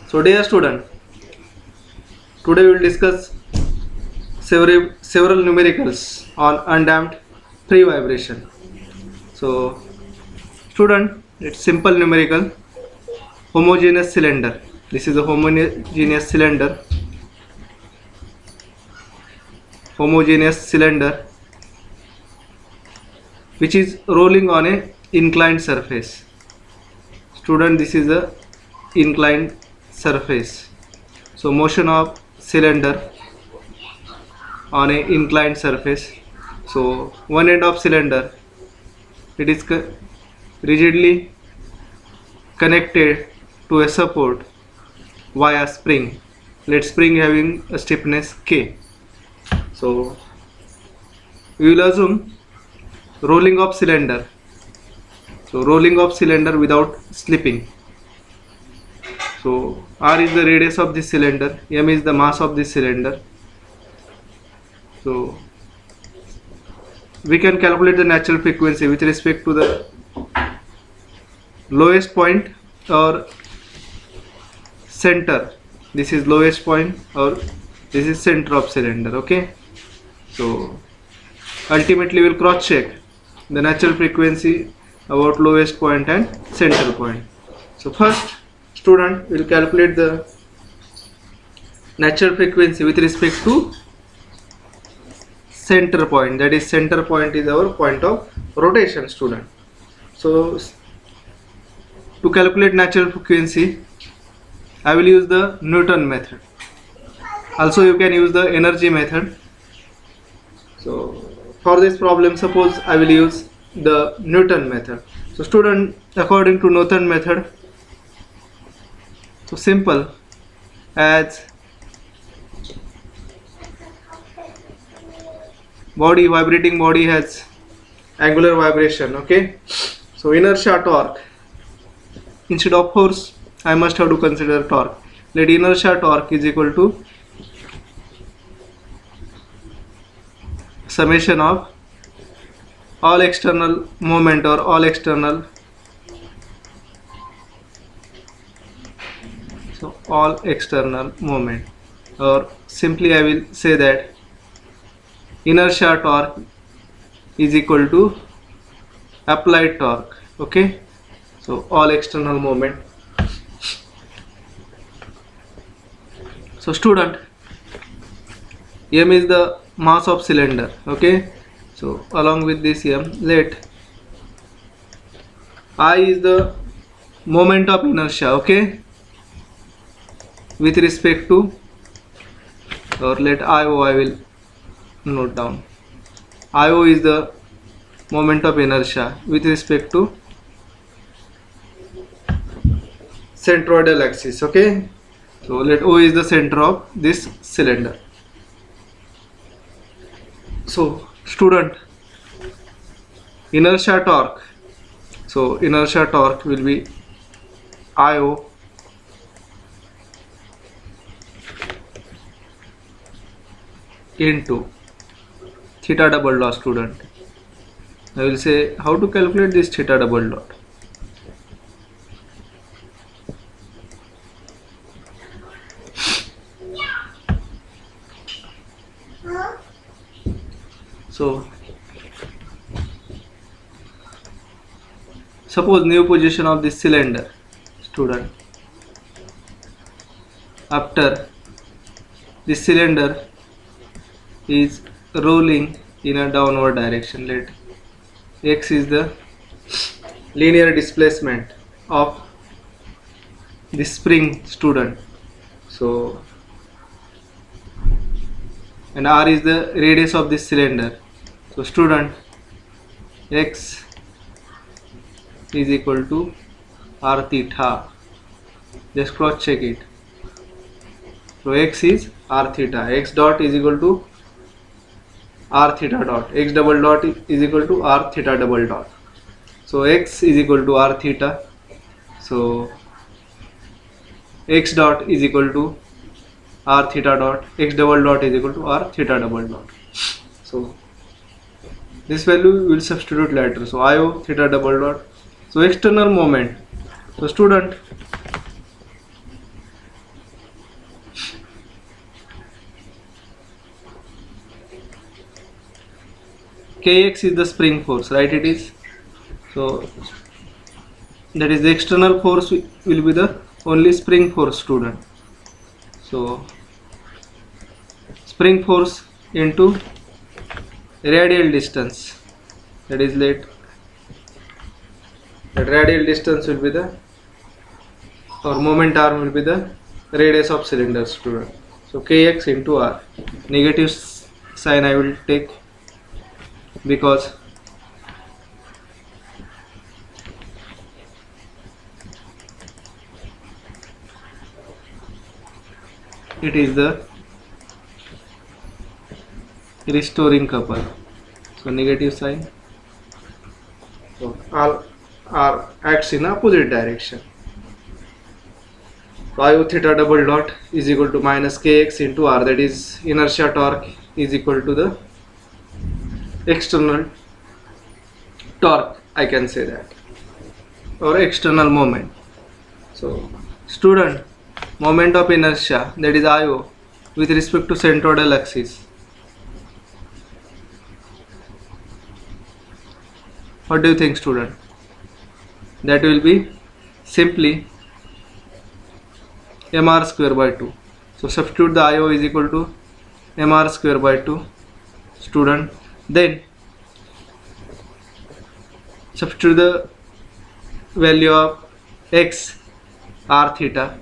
So dear student, today we will discuss several numericals on undamped free vibration. So student, it's simple numerical homogeneous cylinder. This is a homogeneous cylinder which is rolling on a inclined surface. Student, this is a inclined surface. So motion of cylinder on a inclined surface. So one end of cylinder, it is rigidly connected to a support via spring. Let spring having a stiffness K. So we will assume rolling of cylinder. So rolling of cylinder without slipping. So R is the radius of this cylinder, M is the mass of this cylinder. So we can calculate the natural frequency with respect to the lowest point or center. This is lowest point or this is center of cylinder. Okay. So ultimately we will cross check the natural frequency about lowest point and center point. So first, student will calculate the natural frequency with respect to center point. That is, center point is our point of rotation, student. So to calculate natural frequency, I will use the Newton method. Also you can use the energy method. So for this problem, suppose I will use the Newton method. So student, according to Newton method, so simple as vibrating body has angular vibration. Okay. So inertia torque, instead of force I must have to consider torque. Let inertia torque is equal to summation of all external moment or all external moment, or simply I will say that inertia torque is equal to applied torque. Okay. So all external moment. So student, M is the mass of cylinder. Okay. So along with this M, let I is the moment of inertia. Okay. With respect to, or let IO, I will note down. IO is the moment of inertia with respect to centroidal axis. Okay. So let O is the center of this cylinder. So student, inertia torque. So inertia torque will be IO into theta double dot. Student, I will say how to calculate this theta double dot. So suppose new position of this cylinder, student, after this cylinder is rolling in a downward direction. Let x is the linear displacement of this spring, student. So and R is the radius of this cylinder. So student, x is equal to r theta. Just cross check it. So x is r theta. X dot is equal to r theta dot. X double dot is equal to r theta double dot. So x is equal to r theta. So x dot is equal to r theta dot. X double dot is equal to r theta double dot. So this value we will substitute later. So IO theta double dot. So external moment. So student, Kx is the spring force, right? It is. So that is the external force will be the only spring force, student. So spring force into radial distance, that is let that radial distance will be the, or moment arm will be the radius of cylinder, student. So Kx into R. Negative sign I will take because it is the restoring couple. So negative sign. So all R acts in opposite direction. So I O theta double dot is equal to minus Kx into R, that is inertia torque is equal to the external torque, I can say that, or external moment. So student, moment of inertia, that is IO, with respect to centroidal axis. What do you think, student? That will be simply mr square by 2. So substitute the IO is equal to mr square by 2, student. Then substitute the value of x r theta.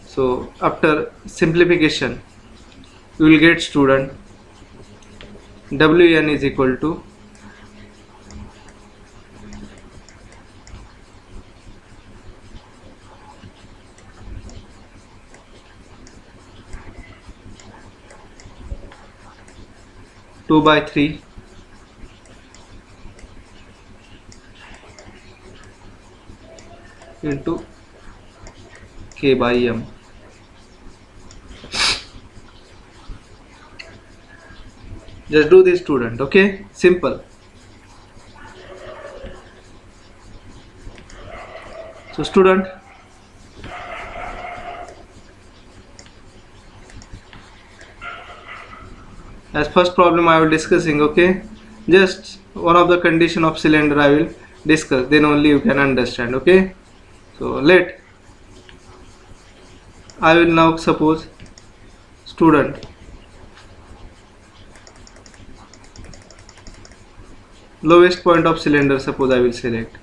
So after simplification you will get, student, Wn is equal to two by 3 into K by M. Just do this, student. Okay, simple. So student, as first problem I will discussing, okay, just one of the condition of cylinder I will discuss, then only you can understand. Okay, so let I will now suppose, student, lowest point of cylinder, suppose I will select,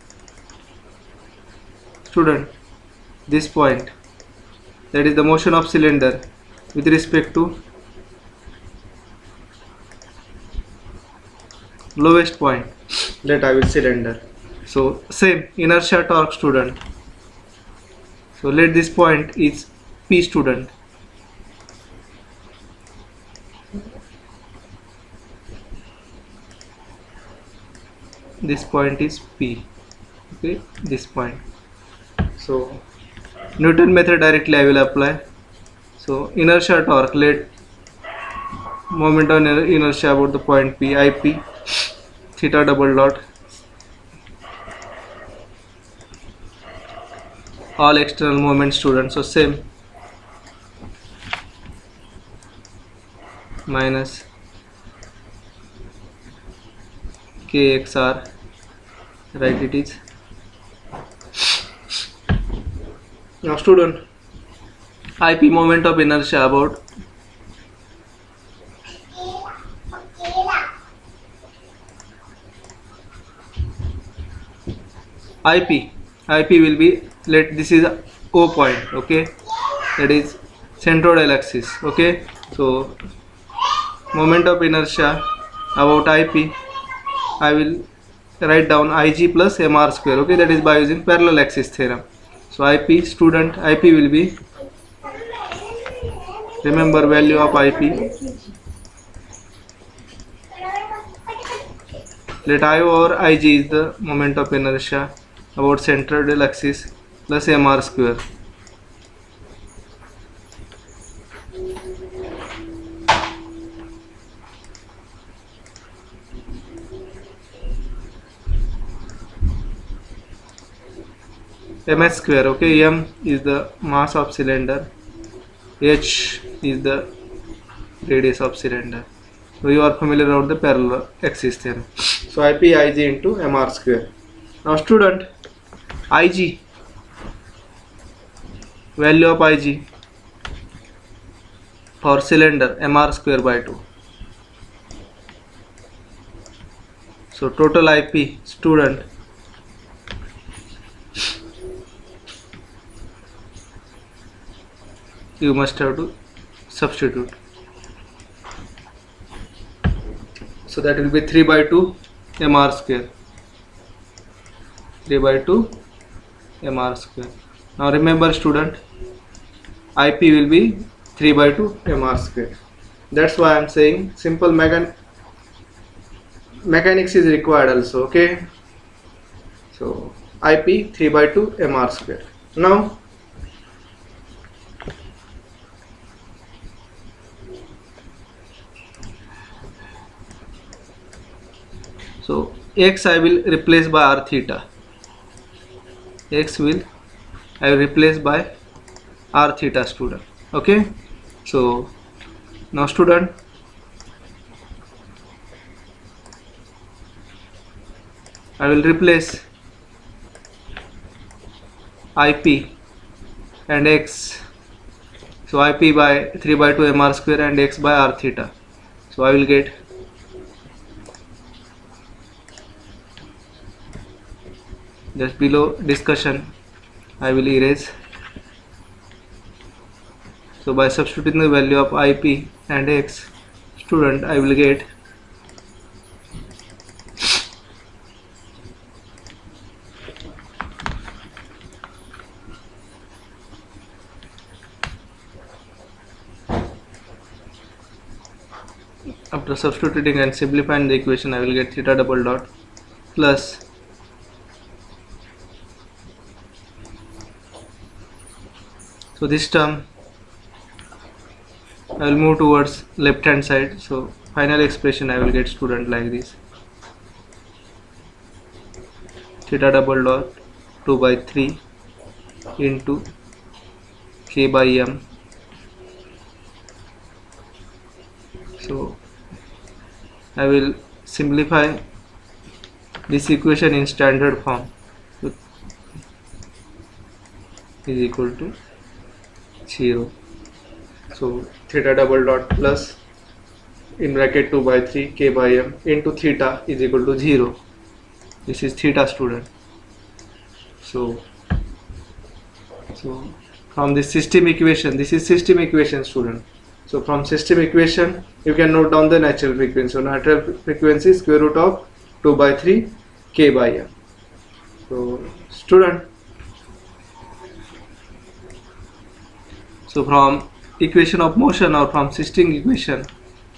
student, this point, that is the motion of cylinder with respect to lowest point, that I will cylinder. So same inertia torque, student. So let this point is P, student. This point is P. Okay, this point. So Newton method directly I will apply. So inertia torque, let moment on inertia about the point P, IP theta double dot, all external moments, student. So same minus Kxr, right, it is. Now student, IP moment of inertia about IP will be, let this is O point, okay, that is centroidal axis. Okay, so moment of inertia about IP I will write down Ig plus mr square, okay, that is by using parallel axis theorem. So IP, student, IP will be, remember value of IP, let IO or Ig is the moment of inertia about centroidal axis plus mr square. ms square, okay, m is the mass of cylinder, h is the radius of cylinder. So you are familiar about the parallel axis theorem. So IP Ig into mr square. Now student, Ig, value of Ig for cylinder mr square by 2. So total IP, student, you must have to substitute. So that will be 3 by 2 mr square. 3 by 2 mr square. Now remember student, IP will be 3 by 2 mr square. That's why I am saying simple mechanics is required also. Okay. So IP 3 by 2 mr square. Now so x I will replace by r theta. X will I will replace by r theta, student. Okay. So now student, I will replace IP and x. So IP by 3 by 2 mr square and x by r theta. So I will get just below discussion I will erase. So by substituting the value of IP and x, student, I will get after substituting and simplifying the equation, I will get theta double dot plus so this term I will move towards left hand side. So final expression I will get, student, like this: theta double dot 2 by 3 into k by m. So I will simplify this equation in standard form. So is equal to 0. So theta double dot plus in bracket 2 by 3 k by m into theta is equal to 0. This is theta, student. So from this system equation, this is system equation, student. So from system equation you can note down the natural frequency. So natural frequency is square root of 2 by 3 k by m. So student, so from equation of motion or from system equation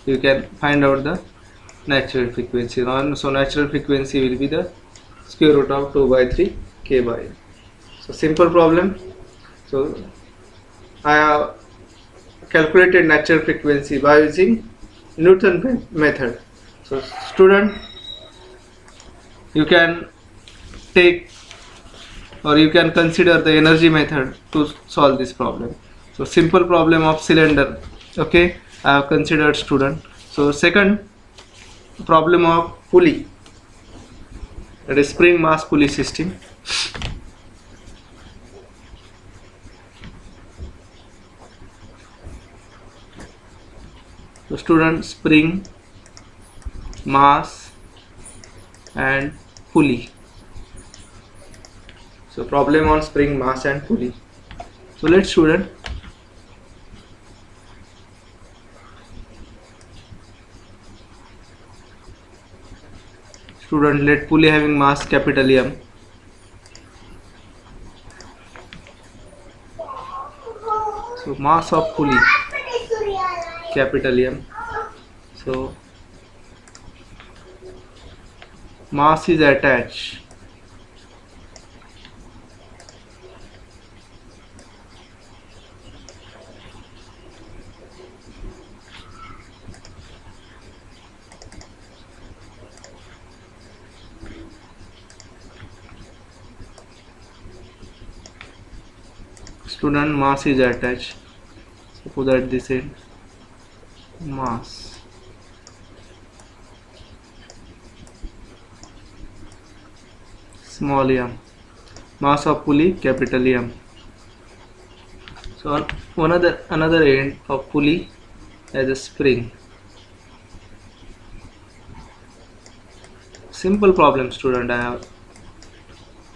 you can find out the natural frequency. So natural frequency will be the square root of 2 by 3 k by m. So simple problem. So I have calculated natural frequency by using Newton method. So student, you can take or you can consider the energy method to solve this problem. So simple problem of cylinder, okay, I have considered, student. So second problem of pulley, that is spring mass pulley system. So student, spring, mass and pulley. So problem on spring, mass and pulley. So let's student, let pulley having mass capital M. So mass of pulley capital M. So mass is attached student, mass is attached. Suppose at this end mass small m, mass of pulley capital M. So on another end of pulley has a spring. Simple problem, student, I have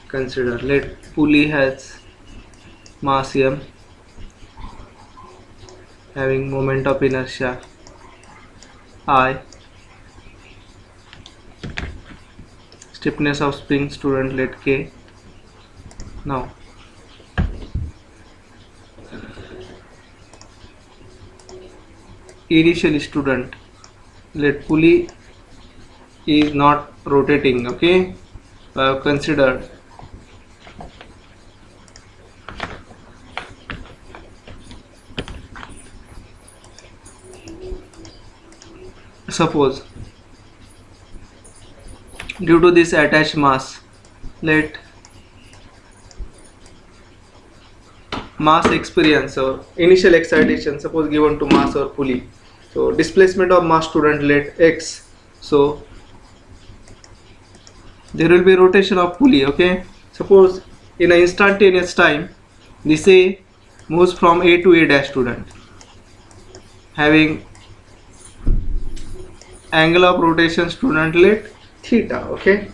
considered. Let pulley has mass m, having moment of inertia I, stiffness of spring, student, let K. Now initially, student, let pulley is not rotating. Okay, I have considered suppose due to this attached mass, let mass experience or initial excitation suppose given to mass or pulley. So displacement of mass, student, let X. So there will be rotation of pulley. Okay, suppose in an instantaneous time this A moves from A to A dash, student, having angle of rotation, student, let theta. Okay,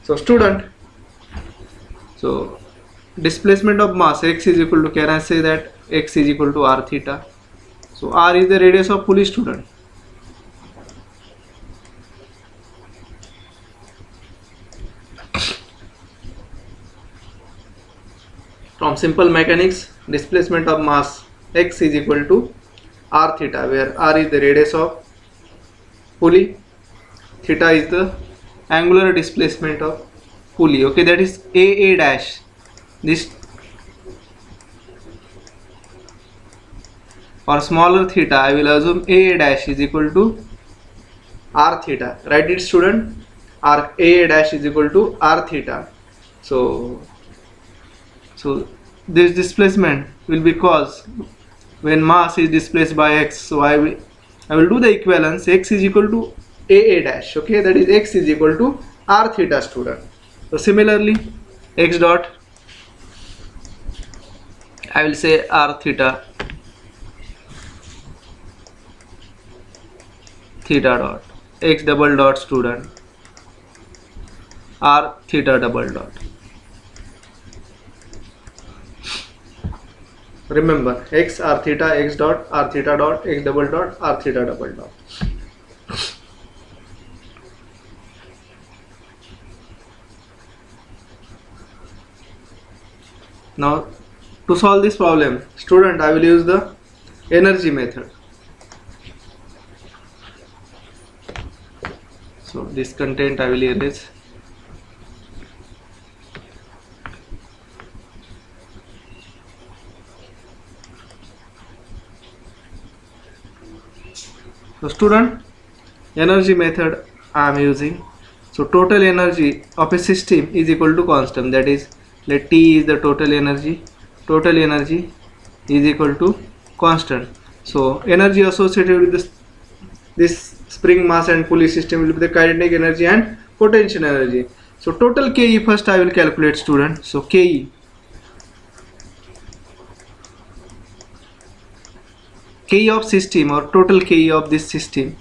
so student, so displacement of mass X is equal to, can I say that X is equal to r theta. So r is the radius of pulley, student. From simple mechanics, displacement of mass X is equal to r theta, where r is the radius of pulley, theta is the angular displacement of pulley. Okay, that is A dash. This for smaller theta, I will assume A dash is equal to r theta. Write it, student. R A dash is equal to r theta. So this displacement will be caused when mass is displaced by x. So I will do the equivalence. X is equal to A dash. Okay, that is X is equal to r theta, student. So similarly, X dot, I will say r theta, theta dot, X double dot, student, r theta double dot. Remember, X r theta, X dot, r theta dot, X double dot, r theta double dot. Now to solve this problem, student, I will use the energy method. So this content I will erase. So student, energy method I am using. So total energy of a system is equal to constant, that is, let T is the total energy. Total energy is equal to constant. So energy associated with this spring mass and pulley system will be the kinetic energy and potential energy. So total KE first I will calculate, student. So KE, KE of system or total KE of this system.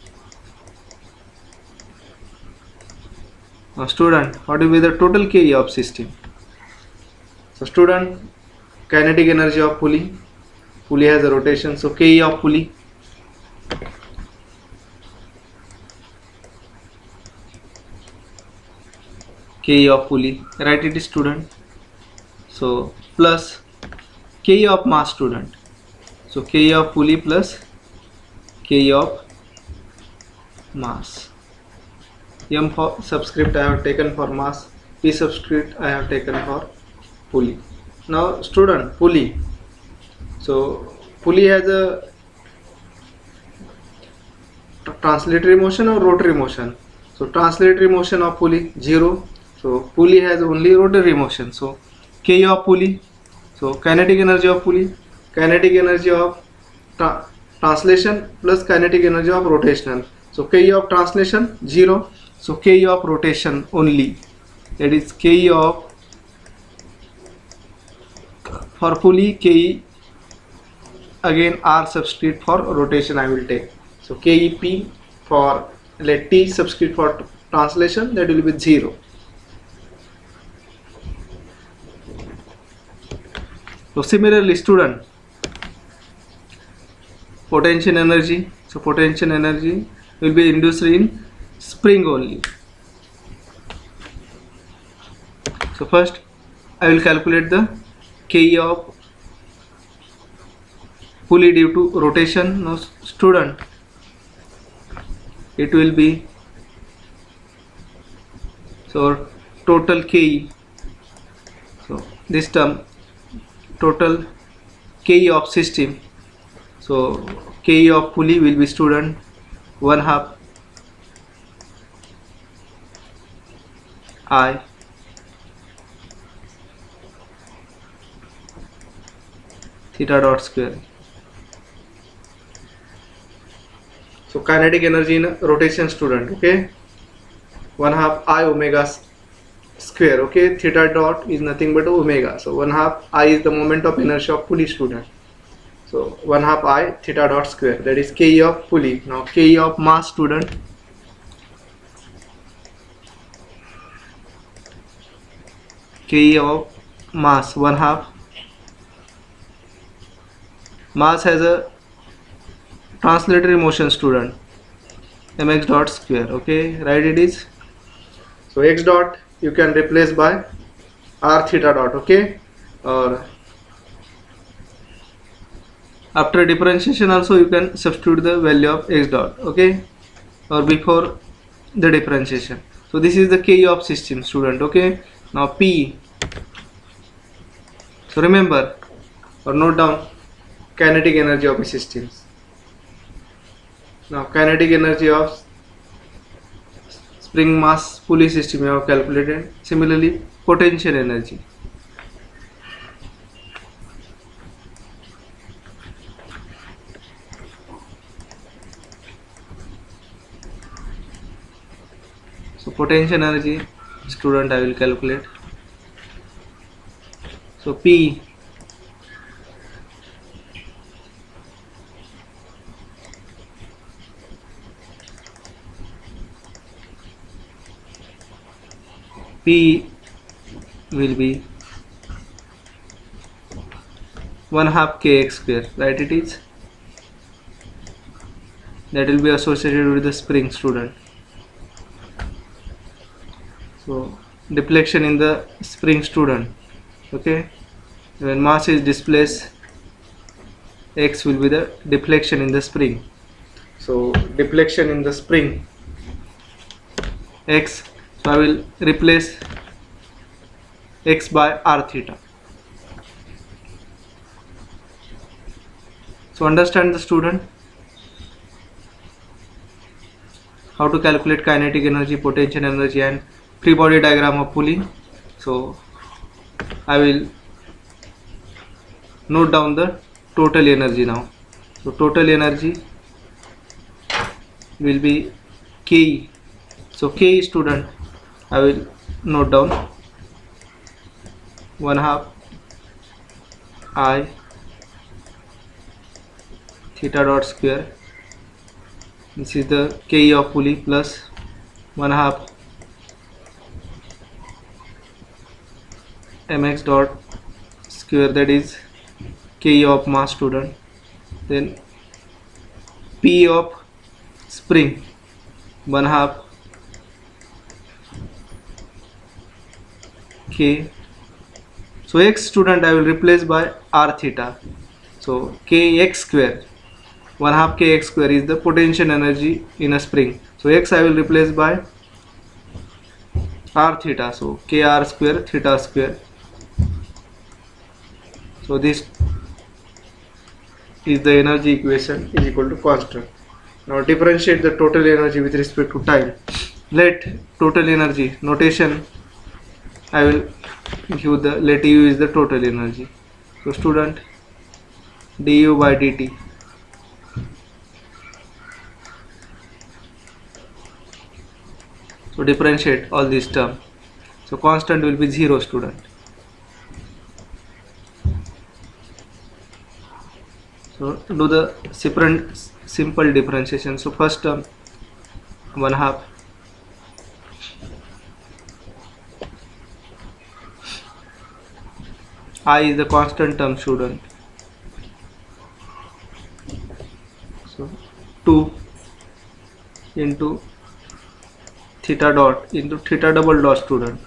Now student, what will be the total KE of system? So student, kinetic energy of pulley. Pulley has a rotation, so KE of pulley. KE of pulley, write it, student. So plus KE of mass, student. So KE of pulley plus KE of mass. M for subscript I have taken for mass, P subscript I have taken for pulley. Now student, pulley. So pulley has a translatory motion or rotary motion. So translatory motion of pulley 0. So pulley has only rotary motion. So KE of pulley. So kinetic energy of pulley, kinetic energy of translation plus kinetic energy of rotational. So KE of translation 0. So KE of rotation only. that is Ke of, for pulley Ke, again R subscript for rotation I will take. So Kep for, let T subscript for translation, that will be 0. So similarly student, potential energy, so potential energy will be induced in spring only. So first I will calculate the Ke of pulley due to rotation. Now student, it will be, so total Ke, so this term total Ke of system, so Ke of pulley will be student 1/2 I theta dot square. So kinetic energy in rotation student, okay, 1/2 I omega square, okay, theta dot is nothing but omega, so 1/2 I is the moment of inertia of pulley student, so 1/2 I theta dot square, that is Ke of pulley. Now Ke of mass student, Ke of mass 1/2, mass has a translatory motion student, mx dot square, okay, right, it is, so x dot you can replace by r theta dot, okay, or after differentiation also you can substitute the value of x dot, okay, or before the differentiation. So this is the Ke of system student, okay. Now P, so remember or note down kinetic energy of systems. Now kinetic energy of spring mass pulley system you have calculated. Similarly potential energy, so potential energy student I will calculate. So P, P will be 1/2 Kx square, right, it is, that will be associated with the spring student. So deflection in the spring student, okay, when mass is displaced, x will be the deflection in the spring, so deflection in the spring x, so I will replace x by r theta. So understand the student how to calculate kinetic energy, potential energy and free body diagram of pulley. So I will note down the total energy now. So total energy will be Ke, so Ke student I will note down 1/2 I theta dot square, this is the Ke of pulley, plus 1/2 mx dot square, that is Ke of mass student, then P of spring 1/2 K, so x student I will replace by r theta, so Kx square 1/2 Kx square is the potential energy in a spring, so x I will replace by r theta, so Kr square theta square, so this is the energy equation is equal to constant. Now differentiate the total energy with respect to time. Let total energy notation I will give the, let U is the total energy, so student du by dt, so differentiate all these terms, So constant will be 0, student. So do the simple differentiation. So first term 1/2 I is the constant term, student. So 2 into theta dot into theta double dot, student.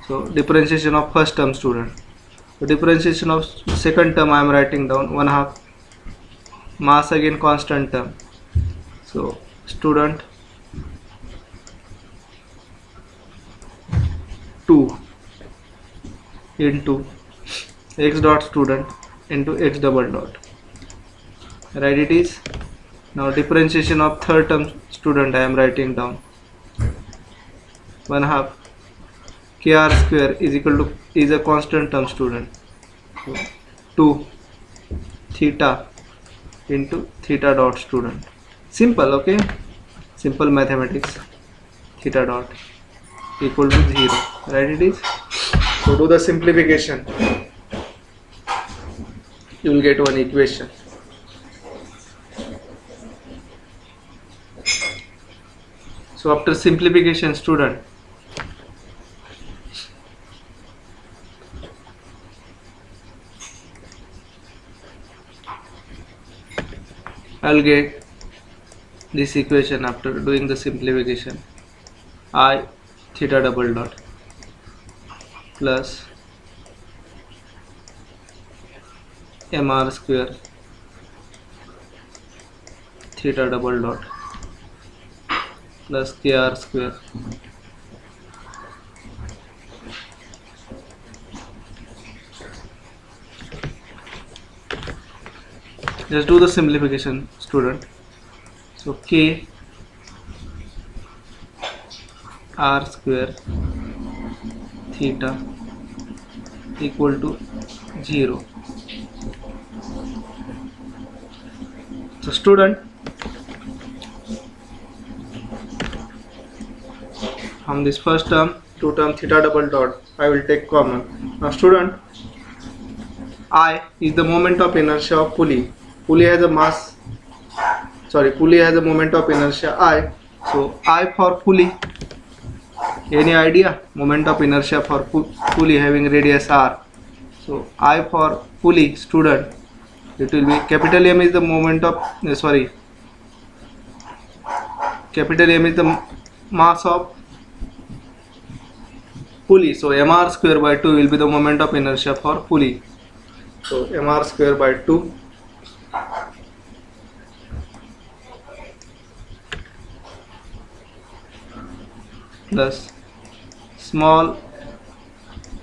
So differentiation of first term, student. So differentiation of second term I am writing down 1/2 mass, again constant term. So student 2 into x dot, student, into x double dot. Right, it is. Now differentiation of third term, student, I am writing down 1/2 kr square is equal to, is a constant term, student. So 2 theta into theta dot, student. Simple, okay, simple mathematics. Theta dot equal to 0. Right, it is. So do the simplification, you will get one equation. So after simplification, student, I'll get this equation after doing the simplification. I theta double dot plus mr square theta double dot plus kr square just do the simplification, student. So k r square theta equal to 0. So student, from this first term, two term theta double dot, I will take common. Now student, I is the moment of inertia of pulley. Pulley has a mass, pulley has a moment of inertia I. So I for pulley, any idea? Moment of inertia for pulley having radius r. So I for pulley, student, it will be capital M is the moment of capital M is the mass of pulley. So mr square by 2 will be the moment of inertia for pulley. So mr square by 2 plus small,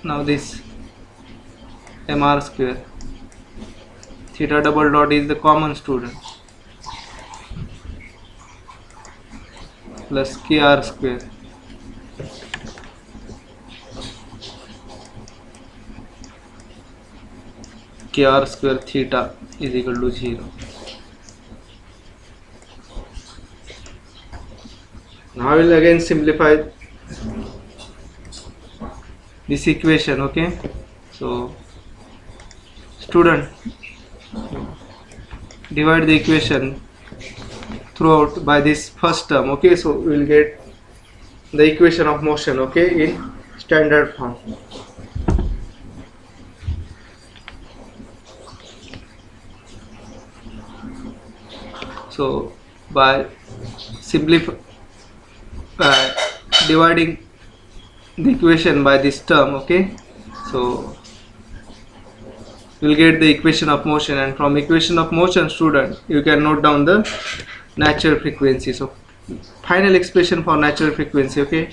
now this mr square theta double dot is the common, student, plus kr square kr square theta is equal to 0. Now I will again simplify this equation, okay. So student, divide the equation throughout by this first term, okay. So we will get the equation of motion, okay, in standard form. So by dividing the equation by this term, okay, so you will get the equation of motion, and from equation of motion, student, you can note down the natural frequency. So final expression for natural frequency, okay.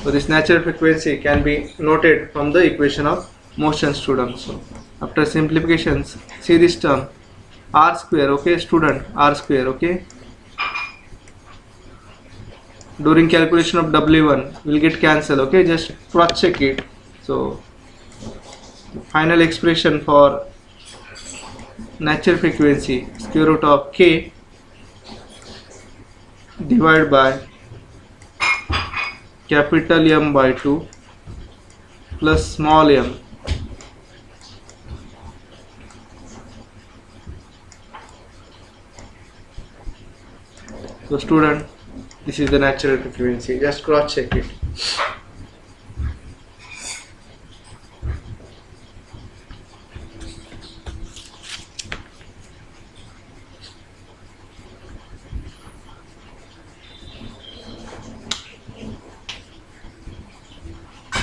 So this natural frequency can be noted from the equation of motion, student. So after simplifications, see this term r square, okay, student, r square, okay. During calculation of W1 will get cancelled, okay, just cross check it. So final expression for natural frequency, square root of k divided by capital M by 2 plus small m. So student, this is the natural frequency. Just cross check it.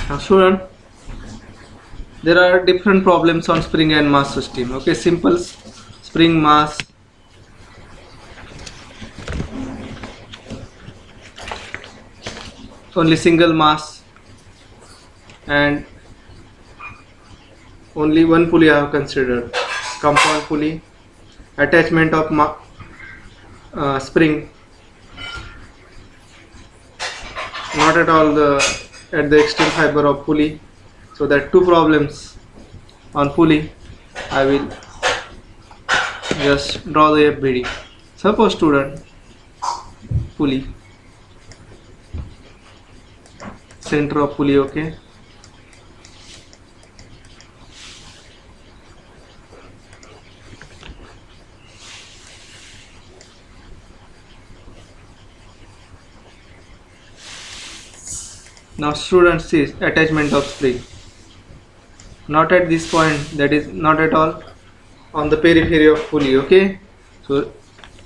Now student, there are different problems on spring and mass system. Okay, simple spring mass, only single mass, and only one pulley I have considered, compound pulley, attachment of spring, not at all at the extreme fiber of pulley. So that two problems on pulley. I will just draw the FBD. Suppose student, pulley, center of pulley. Okay, now student sees attachment of spring, not at this point, that is not at all on the periphery of pulley. Okay, so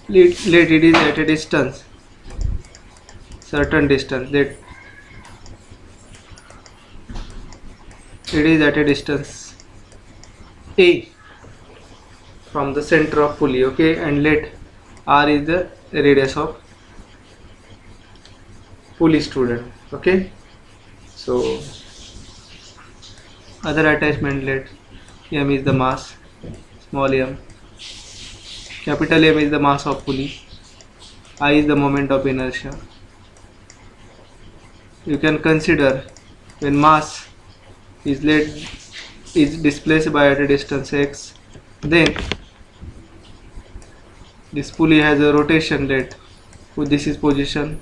let it is at a distance, certain distance, let it is at a distance A from the center of pulley. Okay, and let R is the radius of pulley, student. Okay, so other attachment, let M is the mass, small m, capital M is the mass of pulley, I is the moment of inertia. You can consider when mass is displaced by at a distance x, then this pulley has a rotation, let this is position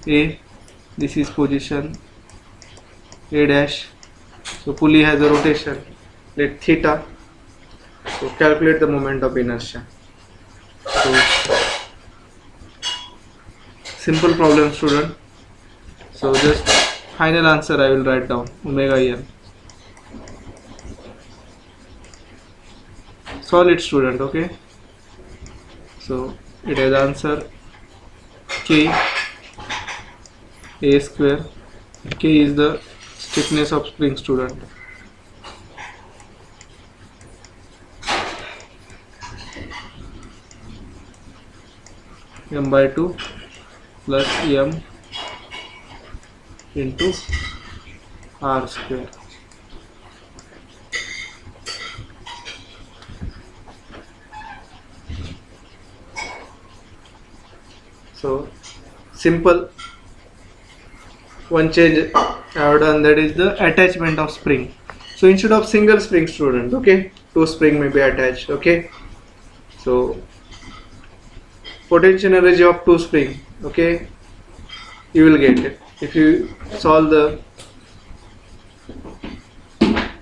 A, this is position A dash. So pulley has a rotation, let theta. So calculate the moment of inertia. So simple problem, student. So just final answer I will write down, omega n. Solve it, student. Okay, so it has answer K A square. K is the stiffness of spring, student. M by 2 plus M into R square. So simple one change I have done, that is the attachment of spring. So instead of single spring, student, okay, two spring may be attached. Okay, so potential energy of two spring, okay, you will get it if you solve the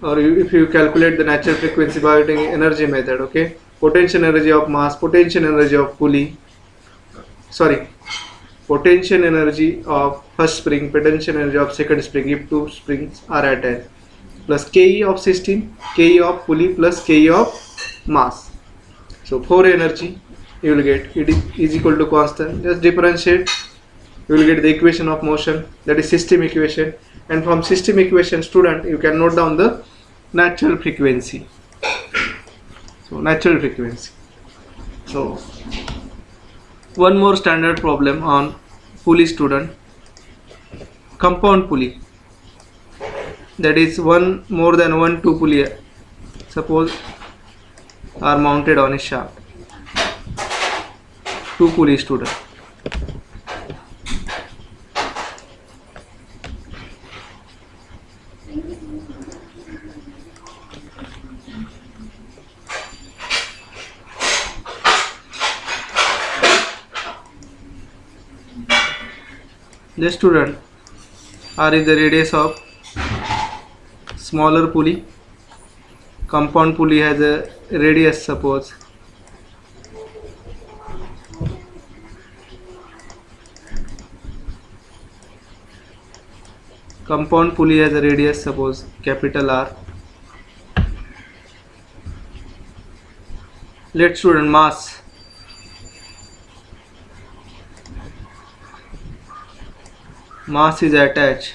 if you calculate the natural frequency by using energy method. Okay, potential energy of mass, potential energy of pulley, potential energy of first spring, potential energy of second spring if two springs are attached, plus Ke of system, Ke of pulley plus Ke of mass. So for energy you will get it is equal to constant. Just differentiate, you will get the equation of motion, that is system equation, and from system equation, student, you can note down the natural frequency. So natural frequency. So one more standard problem on pulley, student, compound pulley, that is one more than two pulley suppose are mounted on a shaft, two pulley, student. The student, R is the radius of smaller pulley. Compound pulley has a radius, suppose compound pulley has a radius, suppose capital R. Let student mass is attached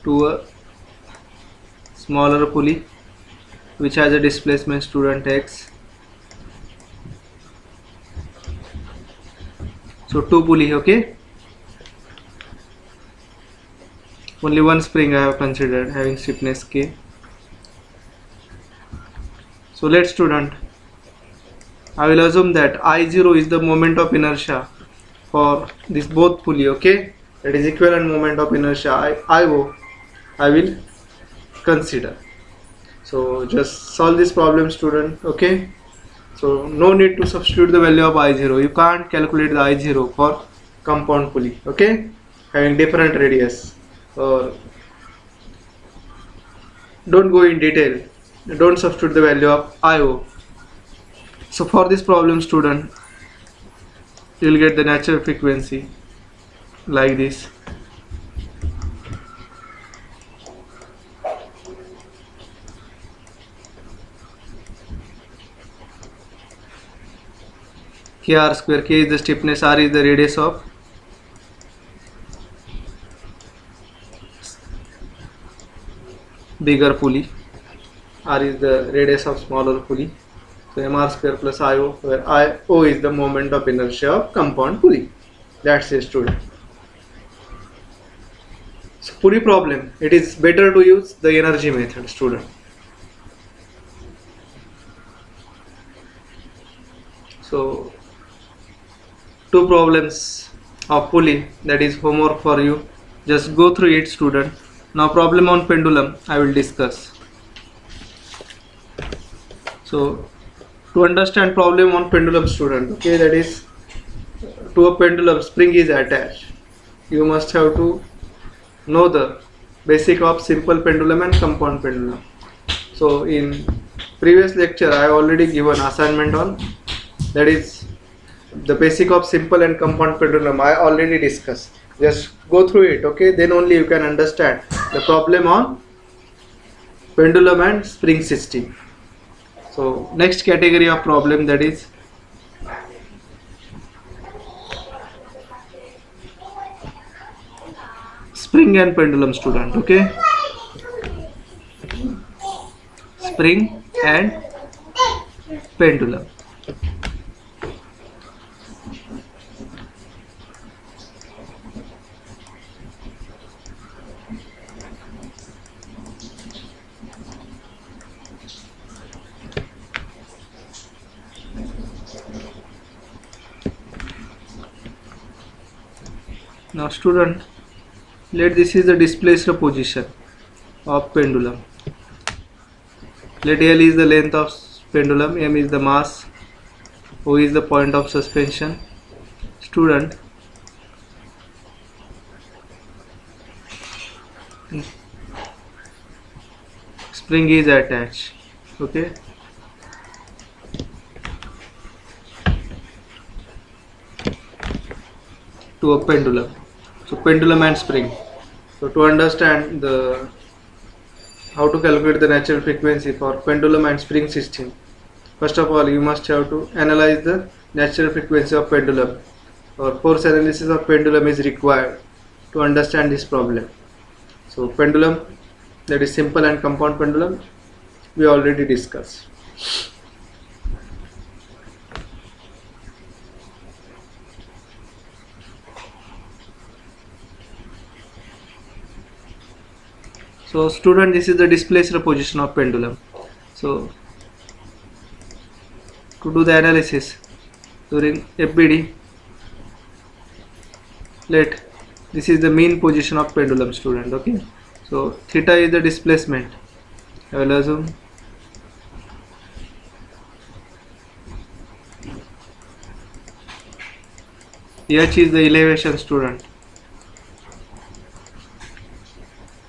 to a smaller pulley which has a displacement, student x. So two pulley, okay. Only one spring I have considered having stiffness k. So let student, I will assume that I0 is the moment of inertia for this both pulley, okay. That is equivalent moment of inertia IO I will consider. So just solve this problem, student, okay. So no need to substitute the value of I0. You can't calculate the I0 for compound pulley, okay, having different radius. Or don't go in detail, don't substitute the value of IO. So for this problem, student, you will get the natural frequency like this. Kr square, k is the stiffness, r is the radius of bigger pulley, r is the radius of smaller pulley. So mr square plus IO, where IO is the moment of inertia of compound pulley. That's it, student. So pulley problem, it is better to use the energy method, student. So two problems of pulley, that is homework for you. Just go through it, student. Now problem on pendulum I will discuss. So to understand problem on pendulum, student, okay, that is to a pendulum spring is attached. You must have to know the basic of simple pendulum and compound pendulum. So in previous lecture I have already given assignment on, that is the basic of simple and compound pendulum I already discussed. Just go through it, okay, then only you can understand the problem on pendulum and spring system. So next category of problem, that is spring and pendulum, student, okay. Spring and pendulum. Now student, let this is the displaced position of pendulum. Let L is the length of pendulum, M is the mass, O is the point of suspension. Student, spring is attached, okay. To a pendulum. So pendulum and spring. So to understand the how to calculate the natural frequency for pendulum and spring system, first of all you must have to analyze the natural frequency of pendulum, or force analysis of pendulum is required to understand this problem. So pendulum, that is simple and compound pendulum, we already discussed. So student, this is the displaced position of pendulum. So to do the analysis during FBD, let this is the mean position of pendulum, student, okay. So theta is the displacement, I will assume. H is the elevation, student.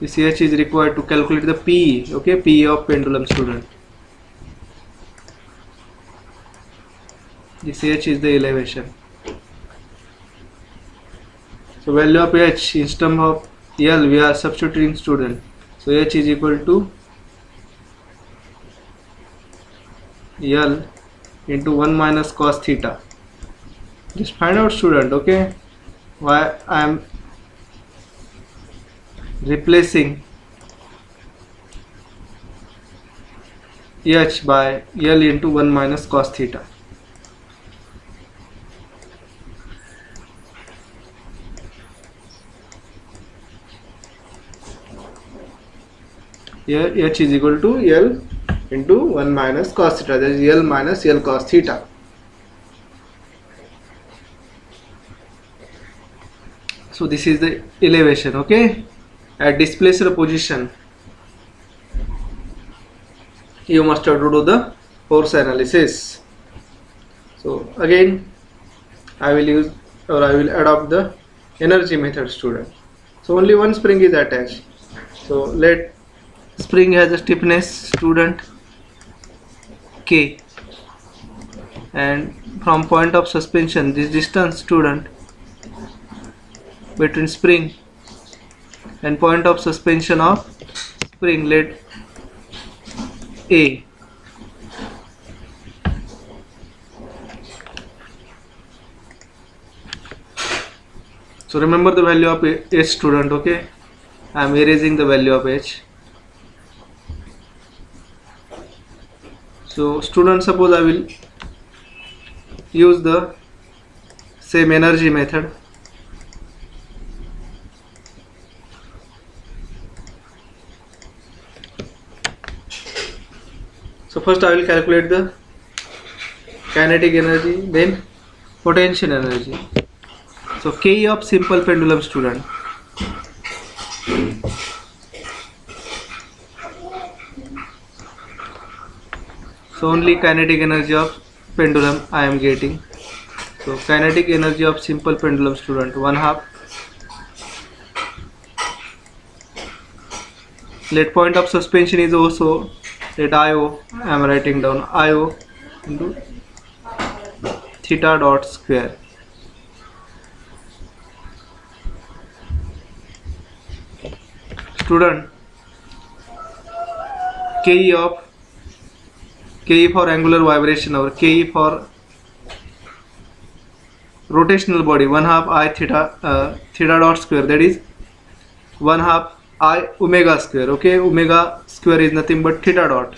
This H is required to calculate the PE, okay, PE of pendulum, student. This H is the elevation. So value of H instead of L we are substituting, student. So H is equal to L into 1 minus cos theta. Just find out, student, okay, why I am replacing H by L into 1 minus cos theta. Here H is equal to L into 1 minus cos theta, that is L minus L cos theta. So this is the elevation, okay. At displaced position you must have to do the force analysis. So again I will adopt the energy method, student. So only one spring is attached. So let spring has a stiffness, student, K, and from point of suspension, this distance, student, between spring and point of suspension of spring, let A. So remember the value of H, student, okay. I am erasing the value of H. So student, suppose I will use the same energy method. So first I will calculate the kinetic energy, then potential energy. So Ke of simple pendulum, student. So only kinetic energy of pendulum I am getting. So kinetic energy of simple pendulum, student, 1/2. Let point of suspension is also, let IO, I am writing down IO into theta dot square. Student, Ke for angular vibration or Ke for rotational body, 1/2 I theta dot square, that is 1/2 I omega square, okay. Omega square is nothing but theta dot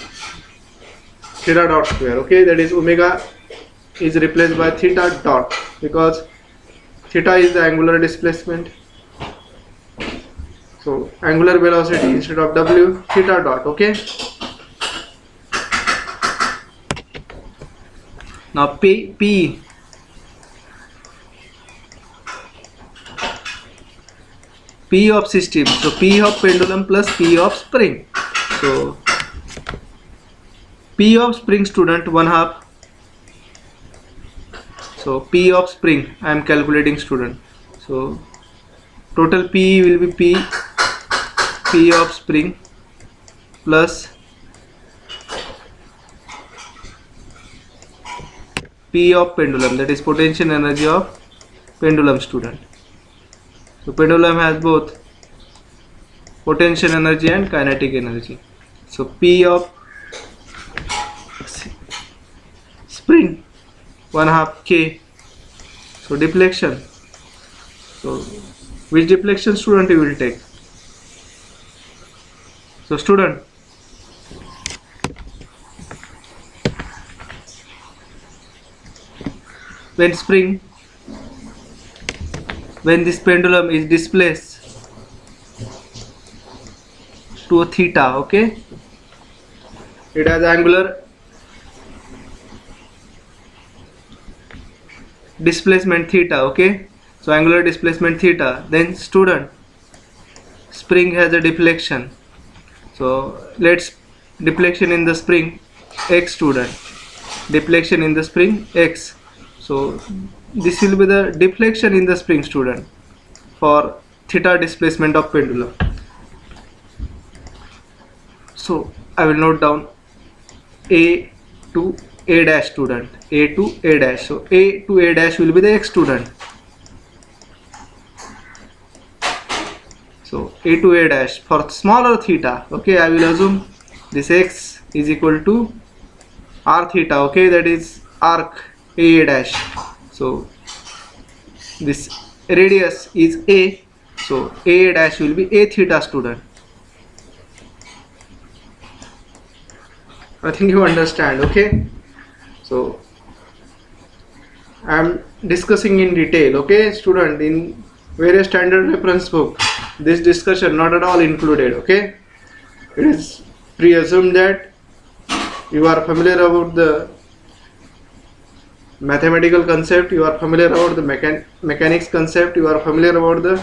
square, okay. That is omega is replaced by theta dot because theta is the angular displacement. So angular velocity instead of W, theta dot, okay. Now P of system, so P of pendulum plus P of spring. So P of spring, student, 1/2. So P of spring I am calculating, student. So total P will be P of spring plus P of pendulum, that is potential energy of pendulum, student. So pendulum has both potential energy and kinetic energy. So P of spring 1/2 K. So deflection. So which deflection, student, you will take? So student, when this pendulum is displaced to a theta, okay, it has angular displacement theta, okay. So angular displacement theta, then student, spring has a deflection. So let's deflection in the spring X, student, deflection in the spring X. So this will be the deflection in the spring, student, for theta displacement of pendulum. So I will note down A to A dash student, A to A dash. So A to A dash will be the x student. So A to A dash for smaller theta. Okay, I will assume this x is equal to r theta. Okay, that is arc A dash. So this radius is A. So A dash will be A theta student. I think you understand. Okay, so I am discussing in detail. Okay, student, in various standard reference book this discussion not at all included. Okay, it is pre-assumed that you are familiar about the mathematical concept, you are familiar about the mechanics concept, you are familiar about the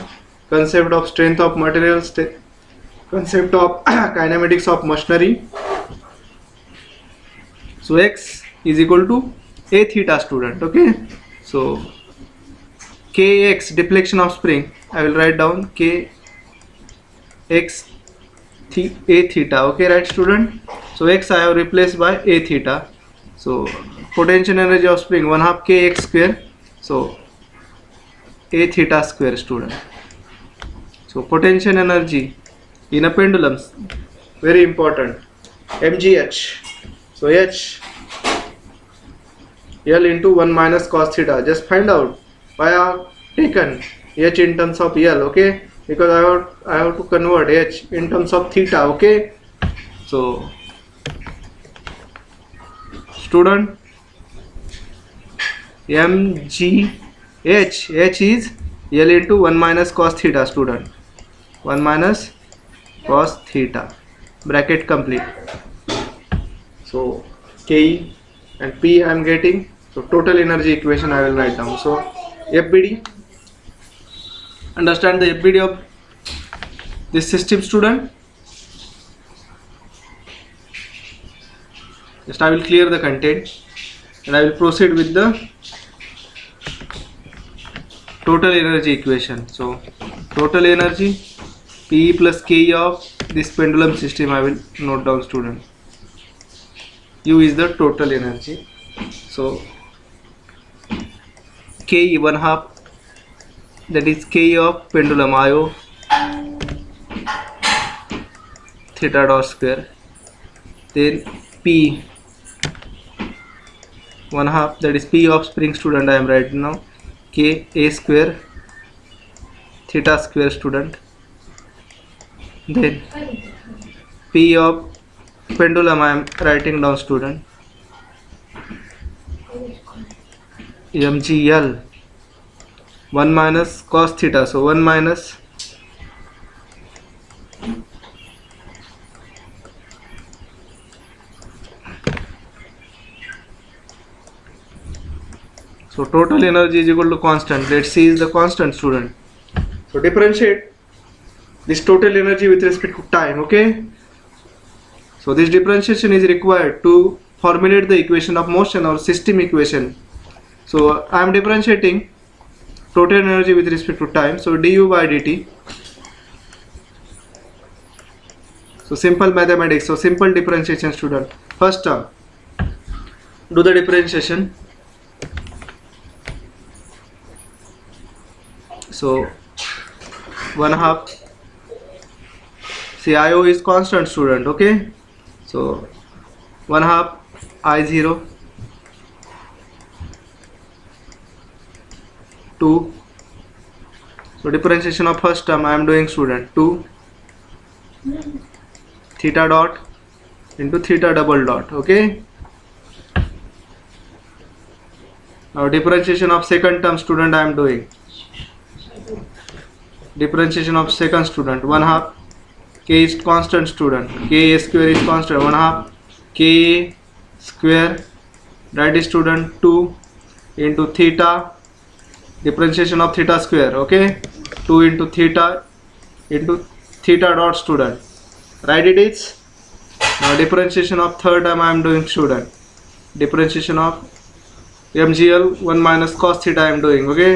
concept of strength of materials, concept of kinematics of machinery. So x is equal to A theta student. Okay, so kx deflection of spring, I will write down kx A theta. Okay, right student. So x I have replaced by A theta. So potential energy of spring 1/2 kx square. So A theta square student. So potential energy in a pendulum, very important, mgh. So h L into 1 minus cos theta. Just find out why I have taken h in terms of L. Okay, because I have to convert h in terms of theta. Okay, so student, mgh, h is L into 1 minus cos theta student, 1 minus cos theta, bracket complete. So Ke and P I am getting. So total energy equation I will write down. So FBD, understand the FBD of this system student. Just I will clear the content and I will proceed with the total energy equation. So total energy P plus Ke of this pendulum system I will note down student. U is the total energy. So Ke 1/2, that is Ke of pendulum IO theta dot square. Then P 1/2, that is P of spring student I am writing now, K A square theta square student. Then P of pendulum I am writing down student, mgl 1 minus cos theta. So 1 minus so total energy is equal to constant. Let's see is the constant student. So differentiate this total energy with respect to time. Okay, so this differentiation is required to formulate the equation of motion or system equation. So I am differentiating total energy with respect to time. So du by dt. So simple mathematics. So simple differentiation student. First term, do the differentiation. So 1/2, see IO is constant student. Okay, so 1/2 I0 2. So differentiation of first term I am doing student, 2 theta dot into theta double dot. Okay, now differentiation of second term student I am doing. Differentiation of second student, 1/2 K is constant student, K square is constant, 1/2 K square, that is student 2 into theta, differentiation of theta square. Okay, 2 into theta dot student, right? It is. Now differentiation of third term I am doing student, differentiation of mgl 1 minus cos theta I am doing. Okay,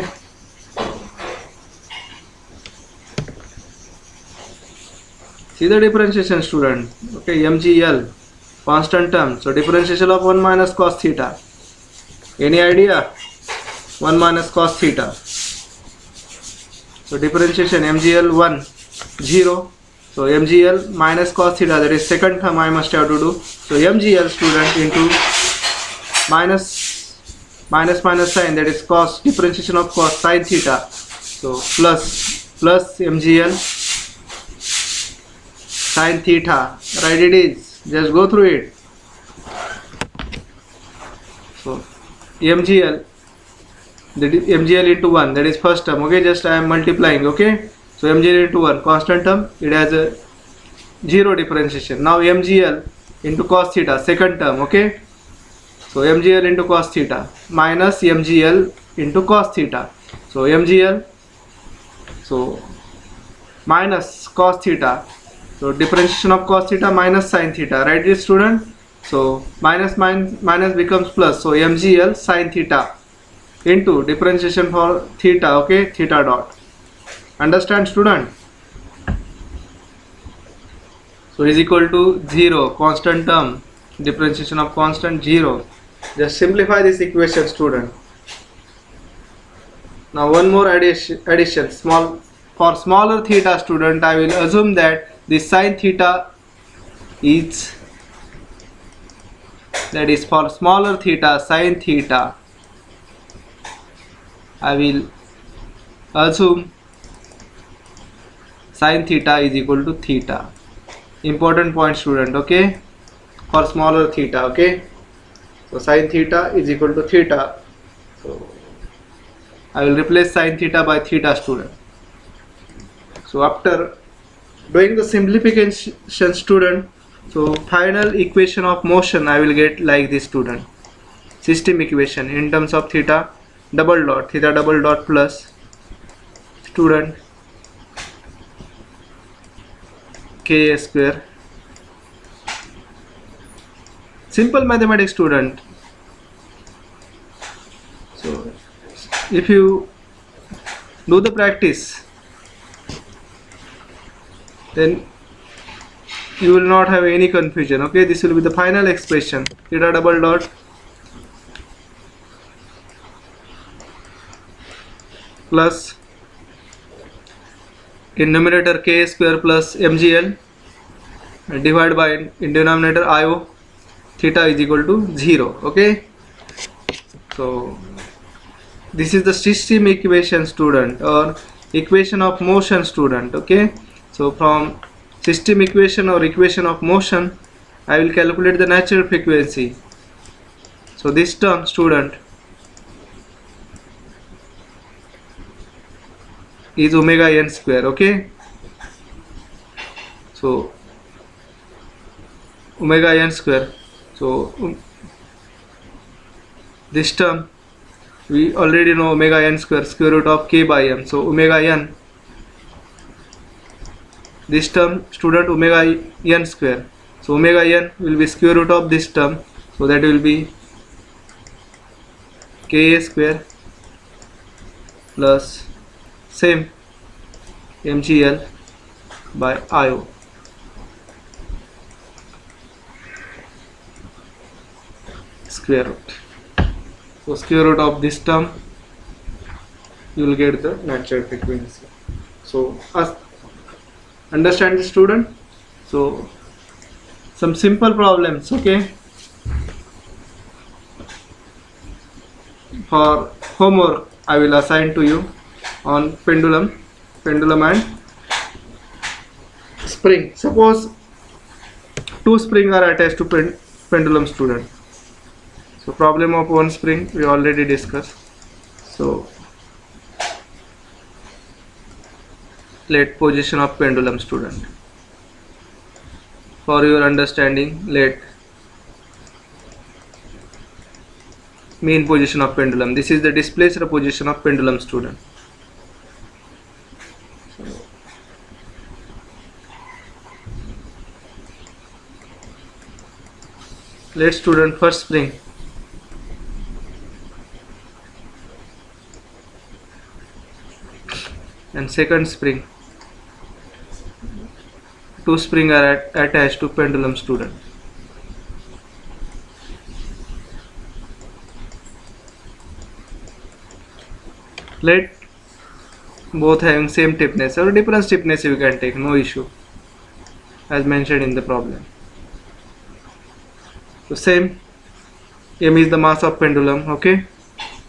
See the differentiation, student. Okay, MGL, constant term. So differentiation of 1 minus cos theta. Any idea? 1 minus cos theta. So differentiation MGL 1, 0. So MGL minus cos theta, that is second term I must have to do. So MGL, student, into minus sign, that is cos, differentiation of cos sin theta. So plus MGL sin theta, right? It is, just go through it. So MGL, that is MGL into 1, that is first term. Okay, just I am multiplying. Okay, so MGL into 1, constant term, it has a 0 differentiation. Now MGL into cos theta, second term. Okay, so MGL into cos theta minus MGL into cos theta. So MGL, so minus cos theta. So differentiation of cos theta minus sin theta, right, student? So minus becomes plus. So MGL sin theta into differentiation for theta. Okay, theta dot. Understand, student? So is equal to 0, constant term, differentiation of constant 0. Just simplify this equation, student. Now one more addition, for smaller theta, student, I will assume that the sin theta is, that is for smaller theta, sin theta, I will assume sin theta is equal to theta. Important point, student. Okay, for smaller theta. Okay, so sin theta is equal to theta. So I will replace sin theta by theta, student. So after doing the simplification, student, so final equation of motion I will get like this, student. System equation in terms of theta double dot plus, student, Ka square. Simple mathematics, student. So if you do the practice, then you will not have any confusion. Okay, this will be the final expression, theta double dot plus, in numerator K square plus MGL, divided by in denominator IO, theta is equal to 0. Okay, so this is the system equation, student, or equation of motion, student. Okay, so from system equation or equation of motion, I will calculate the natural frequency. So this term, student, is omega n square. Okay, so omega n square. So this term we already know, omega n square, square root of k by m. So omega n, this term, student, omega n square. So omega n will be square root of this term, so that will be Ka square plus same MGL by IO. Square root. So square root of this term, you will get the natural frequency. So understand, student? So some simple problems. Okay, for homework I will assign to you on pendulum and spring. Suppose two springs are attached to pendulum, student. So problem of one spring we already discussed. So let position of pendulum, student. For your understanding, let mean position of pendulum. This is the displaced position of pendulum, student. Let student first spring and second spring two springs are attached to pendulum, student. Let both having same stiffness or different stiffness you can take, no issue, as mentioned in the problem. So same, m is the mass of pendulum, okay.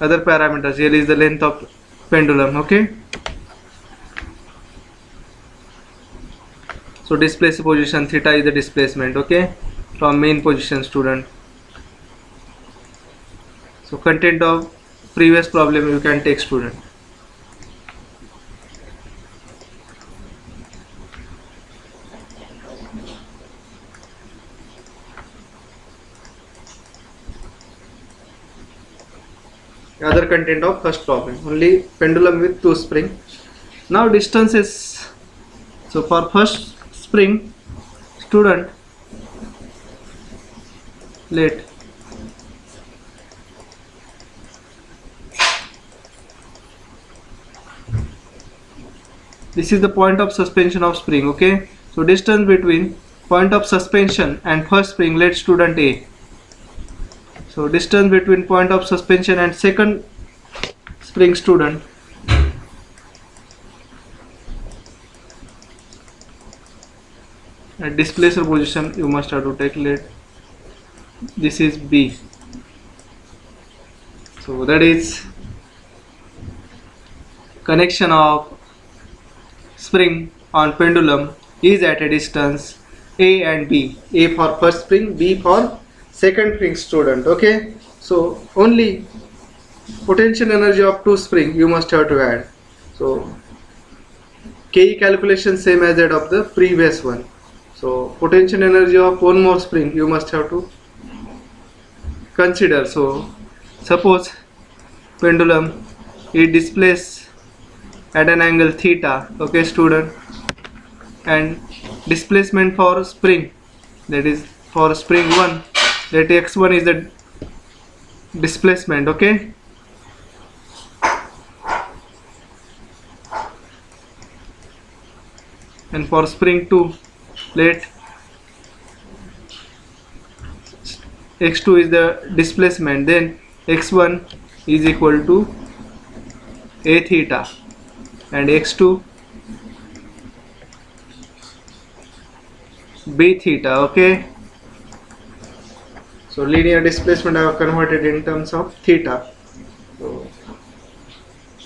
Other parameters, L is the length of pendulum, okay. So displaced position, theta is the displacement, okay, from main position, student. So content of previous problem you can take, student. Other content of first problem, only pendulum with two spring. Now distance is, so for first spring, student, let this is the point of suspension of spring, okay. So distance between point of suspension and first spring, let student A. So distance between point of suspension and second spring, student, at displacer position you must have to take, let this is B. So that is connection of spring on pendulum is at a distance A and B. A for first spring, B for second spring, student, okay. So only potential energy of two spring you must have to add. So KE calculation same as that of the previous one. So potential energy of one more spring you must have to consider. So suppose pendulum is displaced at an angle theta, okay, student, and displacement for spring, that is for spring 1, that x1 is the displacement, okay. And for spring 2, let x2 is the displacement, then x1 is equal to a theta and x2 b theta, okay. So linear displacement I have converted in terms of theta. So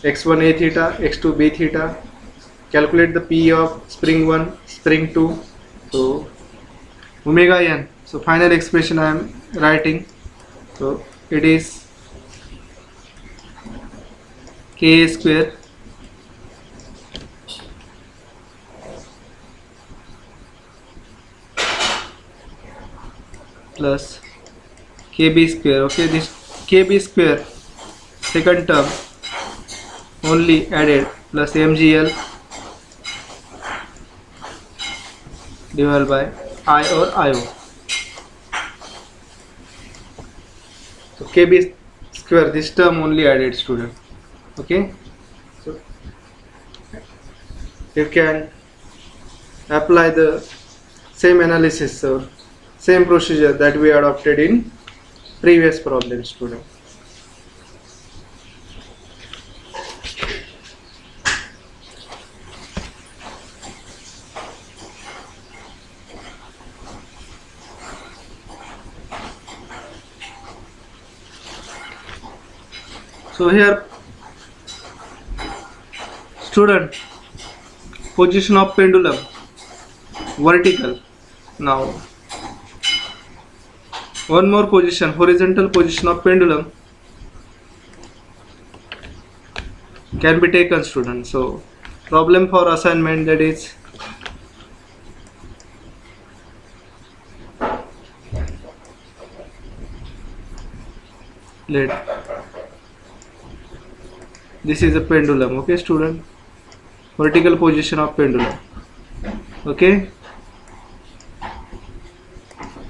x1 a theta, x2 b theta. Calculate the p of spring 1, spring 2. So omega n. So final expression I am writing. So it is Ka square plus Kb square, okay. This Kb square second term only added plus mgl divided by I or IO. So Kb square, this term only added, student, okay. So you can apply the same analysis or same procedure that we adopted in previous problem, student. So here, student, position of pendulum vertical. Now one more position, horizontal position of pendulum can be taken, student. So problem for assignment, that is let this is a pendulum, okay, student, vertical position of pendulum, okay.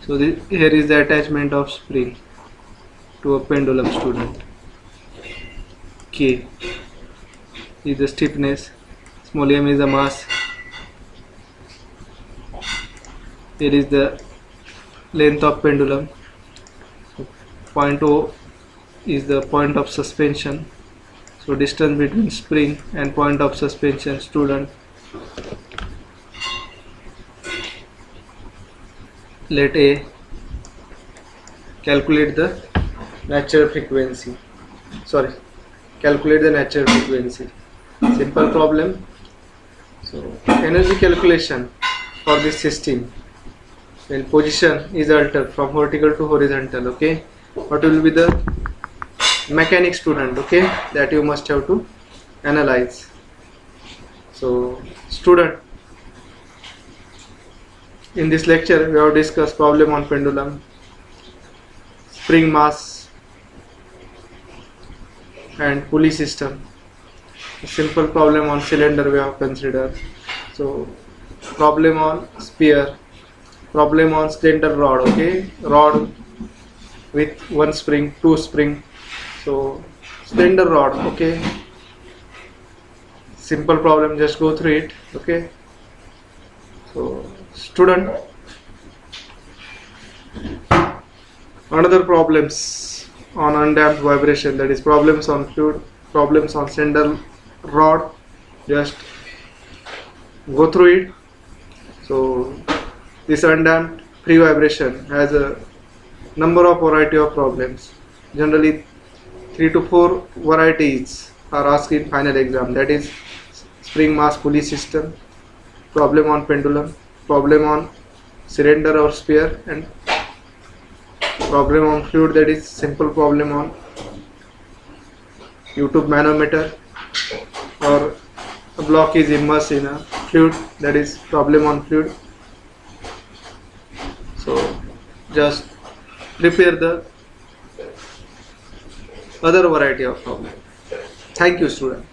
So here is the attachment of spring to a pendulum, student. K is the stiffness, small m is the mass, here is the length of pendulum. So point O is the point of suspension. So distance between spring and point of suspension. Student, let A calculate the natural frequency. Calculate the natural frequency. Simple problem. So energy calculation for this system, when position is altered from vertical to horizontal, okay, what will be the mechanics, student, okay, that you must have to analyze. So student, in this lecture we have discussed problem on pendulum, spring mass and pulley system. A simple problem on cylinder we have considered. So problem on sphere, problem on cylinder rod, okay, rod with one spring, two spring. So cylinder rod, okay, simple problem, just go through it, okay. So student, another problems on undamped vibration, that is problems on fluid, problems on cylinder rod, just go through it. So this undamped free vibration has a number of variety of problems. Generally 3 to 4 varieties are asked in final exam, that is spring mass pulley system, problem on pendulum, problem on cylinder or sphere, and problem on fluid, that is simple problem on YouTube manometer, or a block is immersed in a fluid, that is problem on fluid. So just prepare the other variety of problem. Thank you, student.